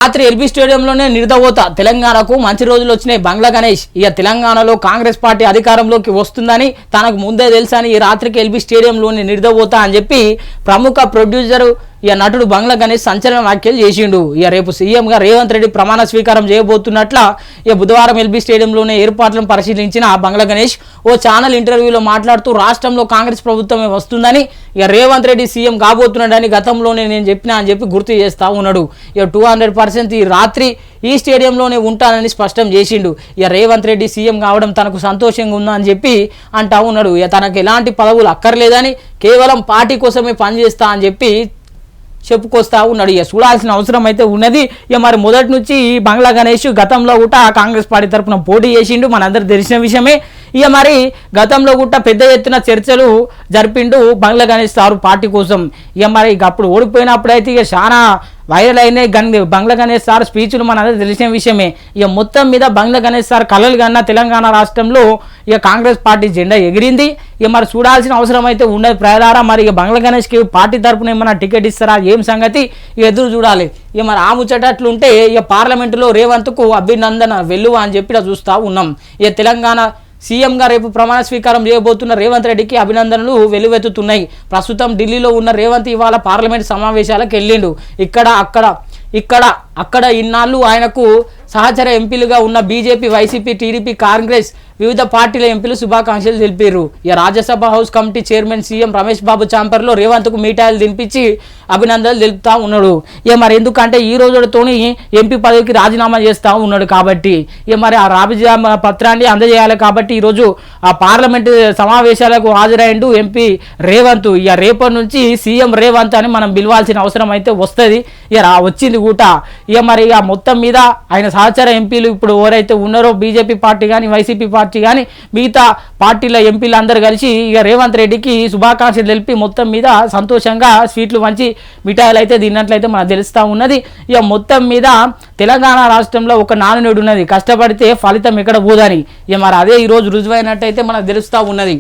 రాత్రి ఎల్బీ స్టేడియంలోనే నిర్దవోత తెలంగాణకు మంచి రోజులు వచ్చినాయి. బంగ్లా గణేష్ ఇక తెలంగాణలో కాంగ్రెస్ పార్టీ అధికారంలోకి వస్తుందని తనకు ముందే తెలుసని ఈ రాత్రికి ఎల్బీ స్టేడియంలోనే నిర్దవోత అని చెప్పి ప్రముఖ ప్రొడ్యూసర్ ఇక నటుడు బంగ్లా గణేష్ సంచలన వ్యాఖ్యలు చేసిండు. ఇక రేపు సీఎంగా రేవంత్ రెడ్డి ప్రమాణ స్వీకారం చేయబోతున్నట్ల ఇక బుధవారం ఎల్బీ స్టేడియంలోనే ఏర్పాట్లను పరిశీలించిన బంగ్లా గణేష్ ఓ ఛానల్ ఇంటర్వ్యూలో మాట్లాడుతూ రాష్ట్రంలో కాంగ్రెస్ ప్రభుత్వమే వస్తుందని ఇక రేవంత్ రెడ్డి సీఎం కాబోతున్నాడని గతంలోనే నేను చెప్పినా అని చెప్పి గుర్తు చేస్తా ఉన్నాడు. ఇక 200% ఈ రాత్రి ఈ స్టేడియంలోనే ఉంటానని స్పష్టం చేసిండు. ఇక రేవంత్ రెడ్డి సీఎం కావడం తనకు సంతోషంగా ఉందా అని చెప్పి అంటా ఉన్నాడు. ఇక తనకు ఎలాంటి పదవులు అక్కర్లేదని కేవలం పార్టీ కోసమే పనిచేస్తా అని చెప్పి చెప్పుకొస్తా ఉన్నాడు. ఇక చూడాల్సిన అవసరం అయితే ఉన్నది. ఇక మరి మొదటి నుంచి బంగ్లా గణేష్ గతంలో కూడా కాంగ్రెస్ పార్టీ తరఫున పోటీ చేసిండు, మనందరూ తెలిసిన విషయమే. ఇక మరి గతంలో కూడా పెద్ద ఎత్తున చర్చలు జరిపిండు బంగ్లా గణేష్ సారు పార్టీ కోసం. ఇక మరి అప్పుడు ఓడిపోయినప్పుడైతే ఇక చాలా వైరల్ అయినాయి బంగ్లా గణేష్ సార్ స్పీచ్లు, మనందరూ తెలిసిన విషయమే. ఇక మొత్తం మీద బంగ్లా గణేష్ సార్ కలలు కన్నా తెలంగాణ రాష్ట్రంలో ఇక కాంగ్రెస్ పార్టీ జెండా ఎగిరింది. ఇక మరి చూడాల్సిన అవసరం అయితే ఉండదు ప్రజలారా. మరి ఇక బంగ్లా గణేష్కి పార్టీ తరఫున ఏమన్నా టికెట్ ఇస్తారా ఏం సంగతి ఎదురు చూడాలి. ఇక మరి ఆ ముచ్చటట్లుంటే ఇక పార్లమెంటులో రేవంత్కు అభినందన వెల్లువ అని చెప్పి చూస్తూ ఉన్నాం. ఇక తెలంగాణ సీఎంగా రేపు ప్రమాణ స్వీకారం చేయబోతున్న రేవంత్ రెడ్డికి అభినందనలు వెలువెత్తుతున్నాయి. ప్రస్తుతం ఢిల్లీలో ఉన్న రేవంత్ ఇవాళ పార్లమెంట్ సమావేశాలకు వెళ్ళిండు. అక్కడ ఇన్నాళ్ళు ఆయనకు సహచర ఎంపీలుగా ఉన్న బీజేపీ, వైసీపీ, టీడీపీ, కాంగ్రెస్ వివిధ పార్టీల ఎంపీలు శుభాకాంక్షలు తెలిపారు. ఇక Rajya Sabha house committee chairman CM Ramesh Babu చాంపర్లో రేవంత్కు మిఠాయిలు తినిపించి అభినందనలు తెలుపుతా ఉన్నాడు. ఇక మరి ఎందుకంటే ఈ రోజుతోని ఎంపీ పదవికి రాజీనామా చేస్తూ ఉన్నాడు కాబట్టి ఇక మరి ఆ రాజీనామా పత్రాన్ని అందజేయాలి కాబట్టి ఈరోజు ఆ పార్లమెంటు సమావేశాలకు హాజరైండు ఎంపీ రేవంత్. ఇక రేపటి నుంచి సీఎం రేవంత్ అని మనం పిలవాల్సిన అవసరం అయితే వస్తుంది. ఇక వచ్చింది కూట. ఇక మరి ఇక మొత్తం మీద ఆయన సహచర ఎంపీలు ఇప్పుడు ఎవరైతే ఉన్నారో బీజేపీ పార్టీ కానీ వైసీపీ పార్టీ కానీ మిగతా పార్టీల ఎంపీలు అందరూ కలిసి ఇక రేవంత్ రెడ్డికి శుభాకాంక్షలు తెలిపి మొత్తం మీద సంతోషంగా స్వీట్లు వంచి మిఠాయిలు అయితే తిన్నట్లయితే మనకు తెలుస్తూ ఉన్నది. ఇక మొత్తం మీద తెలంగాణ రాష్ట్రంలో ఒక నానునేడు ఉన్నది, కష్టపడితే ఫలితం ఎక్కడ పోదని. ఇక మరి అదే ఈరోజు రుజువైనట్టయితే మనకు తెలుస్తూ ఉన్నది.